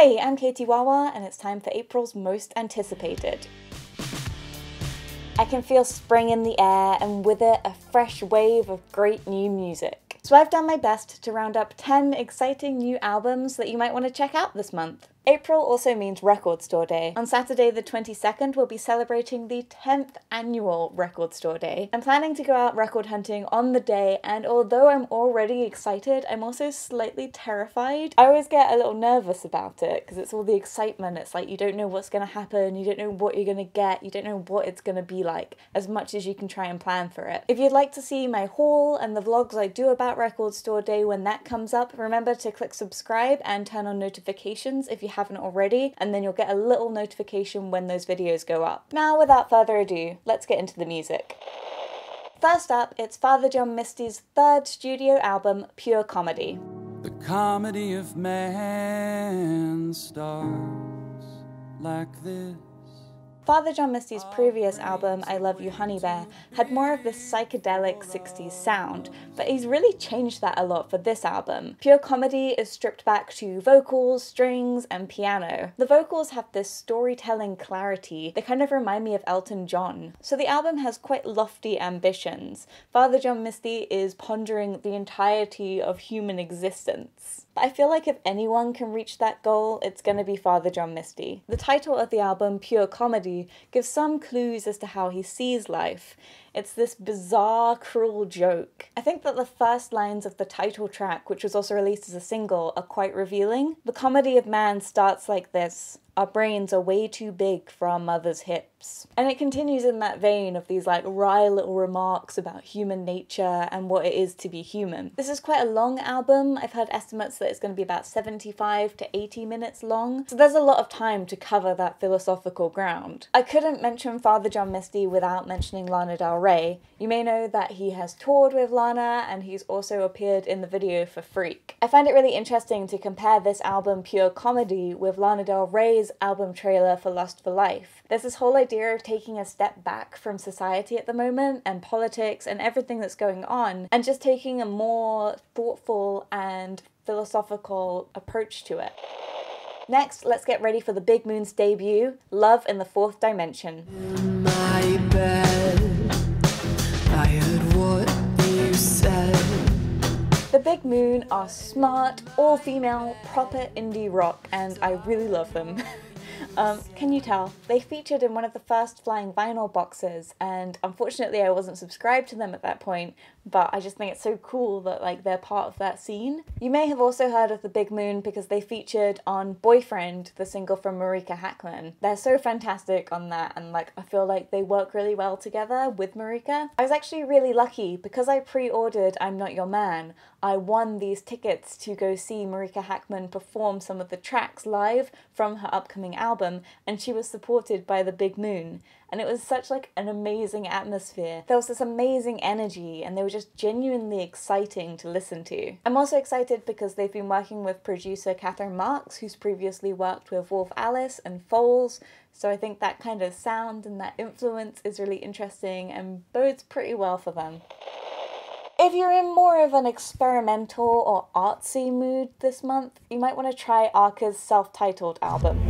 Hey, I'm catiewahwah, and it's time for April's most anticipated. I can feel spring in the air, and with it, a fresh wave of great new music. So I've done my best to round up 10 exciting new albums that you might want to check out this month. April also means Record Store Day. On Saturday the 22nd, we'll be celebrating the 10th annual Record Store Day. I'm planning to go out record hunting on the day, and although I'm already excited, I'm also slightly terrified. I always get a little nervous about it, because it's all the excitement. It's like you don't know what's going to happen, you don't know what you're going to get, you don't know what it's going to be like, as much as you can try and plan for it. If you'd like to see my haul and the vlogs I do about Record Store Day when that comes up, remember to click subscribe and turn on notifications if you haven't already, and then you'll get a little notification when those videos go up. Now, without further ado, let's get into the music. First up, it's Father John Misty's third studio album, Pure Comedy. The comedy of man starts like this. Father John Misty's previous album, I Love You Honey Bear, had more of this psychedelic 60s sound, but he's really changed that a lot for this album. Pure Comedy is stripped back to vocals, strings, and piano. The vocals have this storytelling clarity. They kind of remind me of Elton John. So the album has quite lofty ambitions. Father John Misty is pondering the entirety of human existence. But I feel like if anyone can reach that goal, it's gonna be Father John Misty. The title of the album, Pure Comedy, gives some clues as to how he sees life. It's this bizarre, cruel joke. I think that the first lines of the title track, which was also released as a single, are quite revealing. The comedy of man starts like this. Our brains are way too big for our mother's hips. And it continues in that vein of these like wry little remarks about human nature and what it is to be human. This is quite a long album. I've heard estimates that it's going to be about 75 to 80 minutes long. So there's a lot of time to cover that philosophical ground. I couldn't mention Father John Misty without mentioning Lana Del Rey. You may know that he has toured with Lana, and he's also appeared in the video for Freak. I find it really interesting to compare this album, Pure Comedy, with Lana Del Rey's album trailer for Lust for Life. There's this whole idea of taking a step back from society at the moment and politics and everything that's going on, and just taking a more thoughtful and philosophical approach to it. Next, let's get ready for the Big Moon's debut, Love in the Fourth Dimension. In my bed, I heard what you said. The Big Moon are smart, all-female, proper indie rock, and I really love them. Can you tell? They featured in one of the first Flying Vinyl boxes, and unfortunately I wasn't subscribed to them at that point, but I just think it's so cool that like they're part of that scene. You may have also heard of the Big Moon because they featured on Boyfriend, the single from Marika Hackman. They're so fantastic on that, and like I feel like they work really well together with Marika. I was actually really lucky because I pre-ordered I'm Not Your Man. I won these tickets to go see Marika Hackman perform some of the tracks live from her upcoming album, and she was supported by the Big Moon. And it was such like an amazing atmosphere. There was this amazing energy, and they were just genuinely exciting to listen to. I'm also excited because they've been working with producer Catherine Marks, who's previously worked with Wolf Alice and Foals, so I think that kind of sound and that influence is really interesting and bodes pretty well for them. If you're in more of an experimental or artsy mood this month, you might want to try Arca's self-titled album.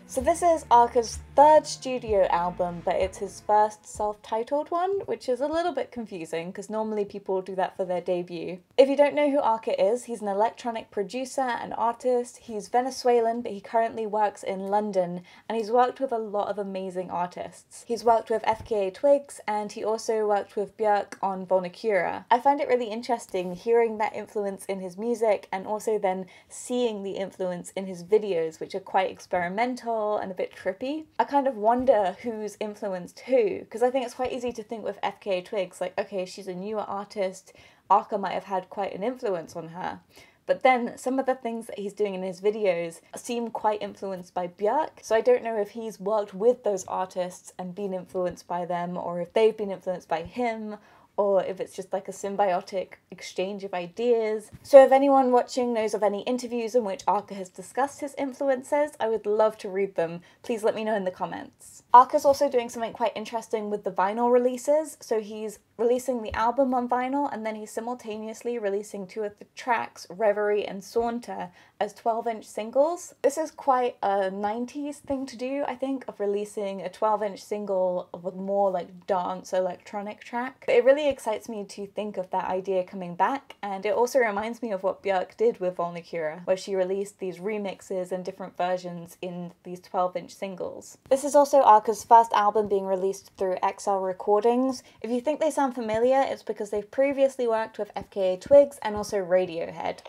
So this is Arca's third studio album, but it's his first self-titled one, which is a little bit confusing because normally people do that for their debut. If you don't know who Arca is, he's an electronic producer and artist. He's Venezuelan, but he currently works in London, and he's worked with a lot of amazing artists. He's worked with FKA Twigs, and he also worked with Björk on Volnicura. I find it really interesting hearing that influence in his music and also then seeing the influence in his videos, which are quite experimental and a bit trippy. I kind of wonder who's influenced who, because I think it's quite easy to think with FKA Twigs, like, okay, she's a newer artist, Arca might have had quite an influence on her. But then some of the things that he's doing in his videos seem quite influenced by Björk, so I don't know if he's worked with those artists and been influenced by them, or if they've been influenced by him, or if it's just like a symbiotic exchange of ideas. So if anyone watching knows of any interviews in which Arca has discussed his influences, I would love to read them. Please let me know in the comments. Arca's also doing something quite interesting with the vinyl releases. So he's releasing the album on vinyl, and then he's simultaneously releasing 2 of the tracks, Reverie and Saunter, as 12-inch singles. This is quite a 90s thing to do, I think, of releasing a 12-inch single of a more like dance electronic track. It really excites me to think of that idea coming back, and it also reminds me of what Björk did with Volnakura, where she released these remixes and different versions in these 12-inch singles. This is also Arca's first album being released through XL Recordings. If you think they sound familiar, it's because they've previously worked with FKA Twigs and also Radiohead.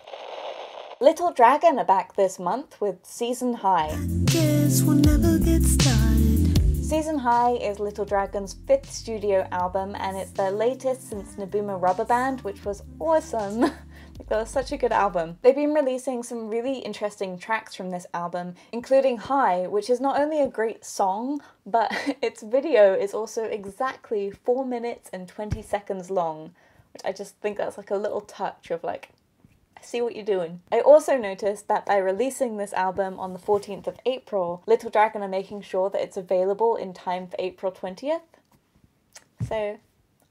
Little Dragon are back this month with Season High. Guess we'll never get started. Season High is Little Dragon's 5th studio album, and it's their latest since Nabuma Rubber Band, which was awesome. That was such a good album. They've been releasing some really interesting tracks from this album, including High, which is not only a great song, but its video is also exactly 4 minutes and 20 seconds long, which I just think that's like a little touch of like, I see what you're doing. I also noticed that by releasing this album on the 14th of April, Little Dragon are making sure that it's available in time for April 20th. So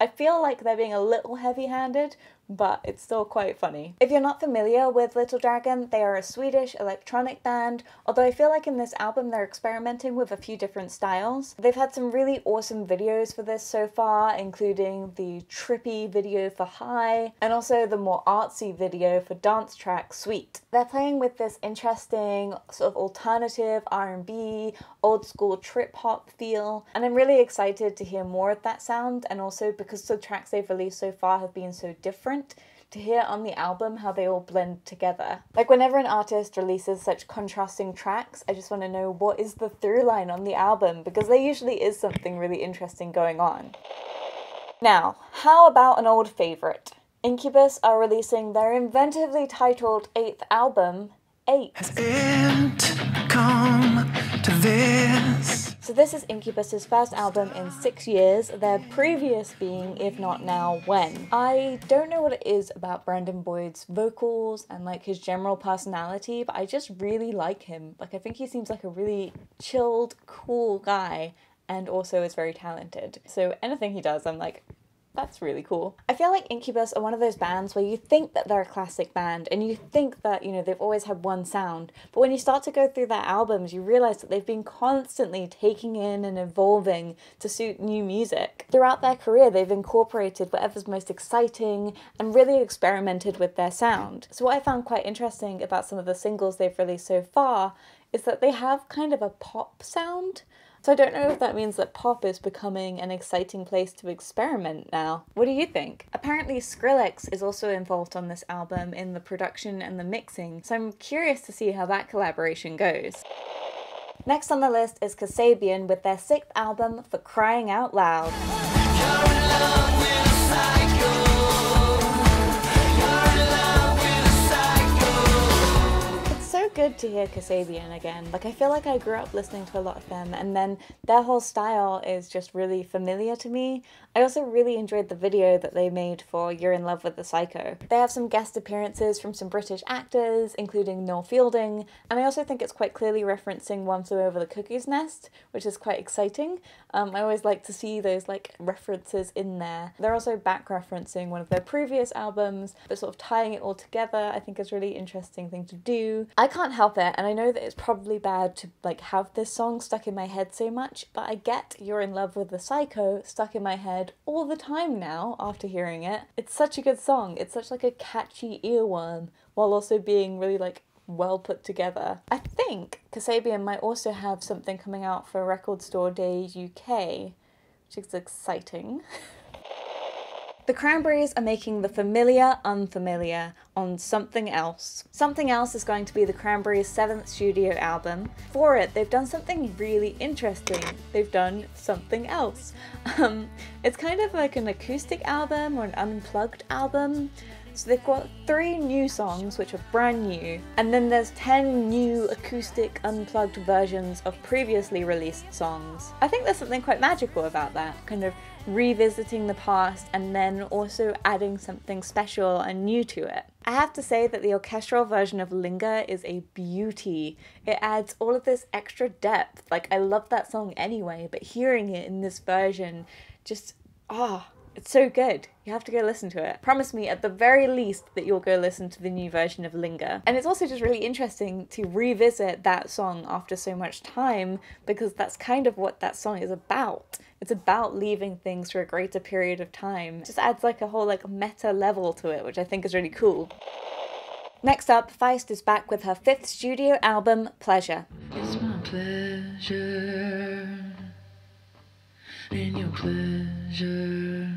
I feel like they're being a little heavy-handed, but it's still quite funny. If you're not familiar with Little Dragon, they are a Swedish electronic band, although I feel like in this album they're experimenting with a few different styles. They've had some really awesome videos for this so far, including the trippy video for High, and also the more artsy video for dance track Sweet. They're playing with this interesting sort of alternative R&B, old school trip hop feel, and I'm really excited to hear more of that sound, and also because the tracks they've released so far have been so different, to hear on the album how they all blend together. Like whenever an artist releases such contrasting tracks, I just want to know what is the through line on the album, because there usually is something really interesting going on. Now, how about an old favourite? Incubus are releasing their inventively titled 8th album, 8. Has it come to this? So this is Incubus's first album in 6 years, their previous being If Not Now, When. I don't know what it is about Brandon Boyd's vocals and like his general personality, but I just really like him. Like I think he seems like a really chilled, cool guy, and also is very talented. So anything he does, I'm like, that's really cool. I feel like Incubus are one of those bands where you think that they're a classic band and you think that, you know, they've always had one sound, but when you start to go through their albums, you realize that they've been constantly taking in and evolving to suit new music. Throughout their career, they've incorporated whatever's most exciting and really experimented with their sound. So what I found quite interesting about some of the singles they've released so far is that they have kind of a pop sound. So I don't know if that means that pop is becoming an exciting place to experiment now. What do you think? Apparently Skrillex is also involved on this album in the production and the mixing, so I'm curious to see how that collaboration goes. Next on the list is Kasabian with their 6th album, For Crying Out Loud. So good to hear Kasabian again. Like I feel like I grew up listening to a lot of them, and then their whole style is just really familiar to me. I also really enjoyed the video that they made for You're in Love with the Psycho. They have some guest appearances from some British actors, including Noel Fielding, and I also think it's quite clearly referencing One Flew Over the Cuckoo's Nest, which is quite exciting. I always like to see those like references in there. They're also back referencing one of their previous albums, but sort of tying it all together I think is a really interesting thing to do. I can't help it, and I know that it's probably bad to like have this song stuck in my head so much, but I get You're in Love with the Psycho stuck in my head all the time now after hearing it. It's such a good song. It's such like a catchy earworm while also being really like well put together. I think Kasabian might also have something coming out for Record Store Day UK, which is exciting. The Cranberries are making the familiar unfamiliar on Something Else. Something Else is going to be the Cranberries' 7th studio album. For it, they've done something really interesting. They've done something else. It's kind of like an acoustic album or an unplugged album. So they've got 3 new songs which are brand new, and then there's 10 new acoustic unplugged versions of previously released songs. I think there's something quite magical about that, kind of revisiting the past and then also adding something special and new to it. I have to say that the orchestral version of Linger is a beauty. It adds all of this extra depth. Like, I love that song anyway, but hearing it in this version just, it's so good. You have to go listen to it. Promise me at the very least that you'll go listen to the new version of Linger. And it's also just really interesting to revisit that song after so much time, because that's kind of what that song is about. It's about leaving things for a greater period of time. It just adds like a whole like meta level to it, which I think is really cool. Next up, Feist is back with her 5th studio album, Pleasure. It's my pleasure in your pleasure.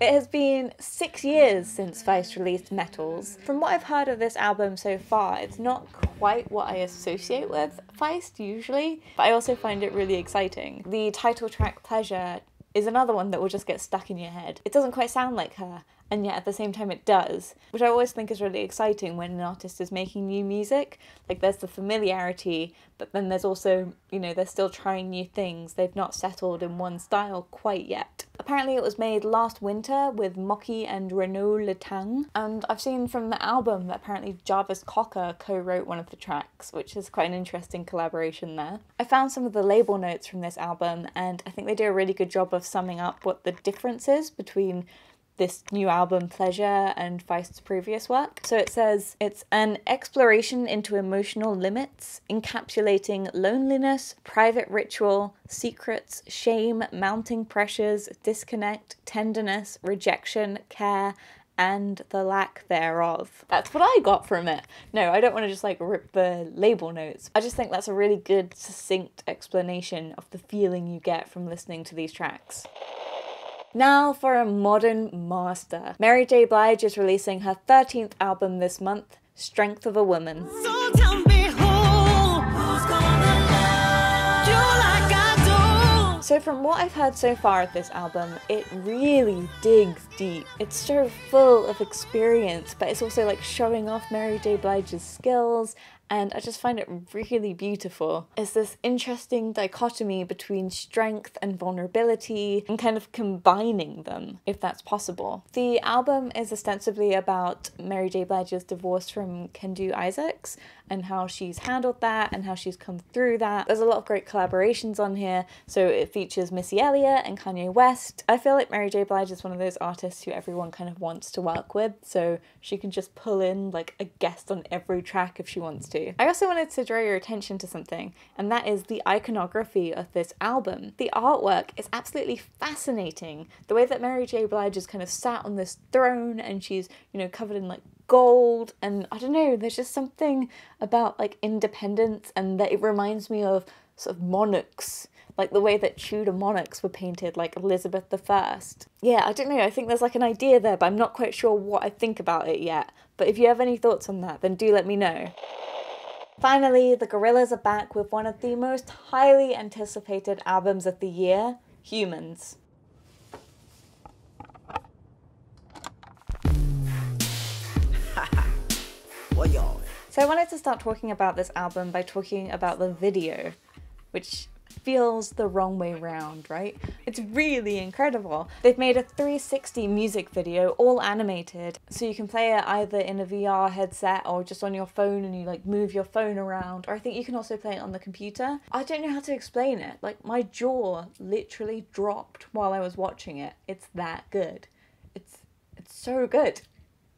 It has been 6 years since Feist released Metals. From what I've heard of this album so far, it's not quite what I associate with Feist usually, but I also find it really exciting. The title track, Pleasure, is another one that will just get stuck in your head. It doesn't quite sound like her, and yet at the same time it does, which I always think is really exciting when an artist is making new music. Like, there's the familiarity, but then there's also, they're still trying new things. They've not settled in one style quite yet. Apparently it was made last winter with Moki and Renaud Letang, and I've seen from the album that apparently Jarvis Cocker co-wrote one of the tracks, which is quite an interesting collaboration there. I found some of the label notes from this album, and I think they do a really good job of summing up what the difference is between this new album, Pleasure, and Feist's previous work. So it says, it's an exploration into emotional limits, encapsulating loneliness, private ritual, secrets, shame, mounting pressures, disconnect, tenderness, rejection, care, and the lack thereof. That's what I got from it. No, I don't want to just like rip the label notes. I just think that's a really good, succinct explanation of the feeling you get from listening to these tracks. Now for a modern master. Mary J. Blige is releasing her 13th album this month, Strength of a Woman. So tell me who's gonna love you like I do? So from what I've heard so far of this album, it really digs deep. It's so full of experience, but it's also like showing off Mary J. Blige's skills, and I just find it really beautiful. It's this interesting dichotomy between strength and vulnerability and kind of combining them, if that's possible. The album is ostensibly about Mary J. Blige's divorce from Kendu Isaacs and how she's handled that and how she's come through that. There's a lot of great collaborations on here, so it features Missy Elliott and Kanye West. I feel like Mary J. Blige is one of those artists who everyone kind of wants to work with, so she can just pull in like a guest on every track if she wants to. I also wanted to draw your attention to something, and that is the iconography of this album. The artwork is absolutely fascinating. The way that Mary J. Blige is kind of sat on this throne and she's, covered in like gold, and I don't know, there's just something about like independence, and that it reminds me of sort of monarchs, like the way that Tudor monarchs were painted, like Elizabeth I. Yeah, I don't know, I think there's like an idea there, but I'm not quite sure what I think about it yet. But if you have any thoughts on that, then do let me know. Finally, the Gorillaz are back with one of the most highly anticipated albums of the year, Humans. So I wanted to start talking about this album by talking about the video, which feels the wrong way round, right? It's really incredible. They've made a 360 music video, all animated, so you can play it either in a VR headset or just on your phone, and you like move your phone around, or I think you can also play it on the computer. I don't know how to explain it. Like, my jaw literally dropped while I was watching it. It's that good. It's so good.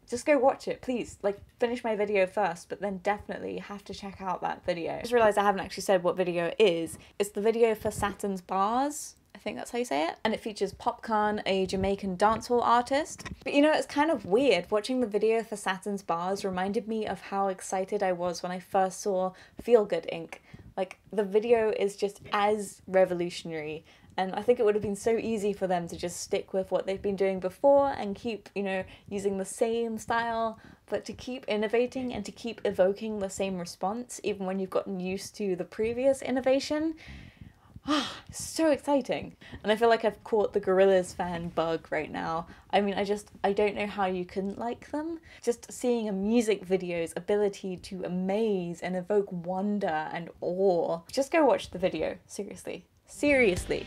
Just go watch it, please. Like, finish my video first, but then definitely have to check out that video. I just realised I haven't actually said what video it is. It's the video for Saturn's Bars. I think that's how you say it. And it features Popcorn, a Jamaican dancehall artist. But it's kind of weird. Watching the video for Saturn's Bars reminded me of how excited I was when I first saw Feel Good Inc. Like, the video is just as revolutionary. And I think it would have been so easy for them to just stick with what they've been doing before and keep, using the same style, but to keep innovating and to keep evoking the same response, even when you've gotten used to the previous innovation. So exciting. And I feel like I've caught the Gorillaz fan bug right now. I mean, I don't know how you couldn't like them. Just seeing a music video's ability to amaze and evoke wonder and awe. Just go watch the video, seriously. Seriously.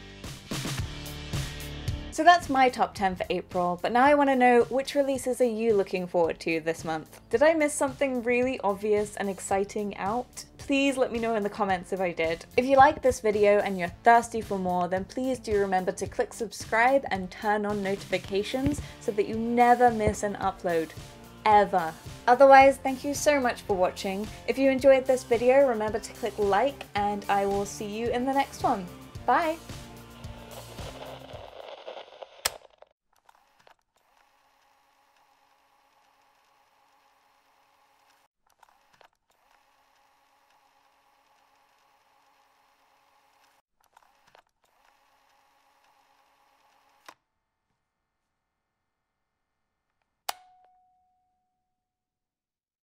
So that's my top 10 for April, but now I want to know, which releases are you looking forward to this month? Did I miss something really obvious and exciting out? Please let me know in the comments if I did. If you like this video and you're thirsty for more, then please do remember to click subscribe and turn on notifications so that you never miss an upload. Ever. Otherwise, thank you so much for watching. If you enjoyed this video, remember to click like, and I will see you in the next one. Bye!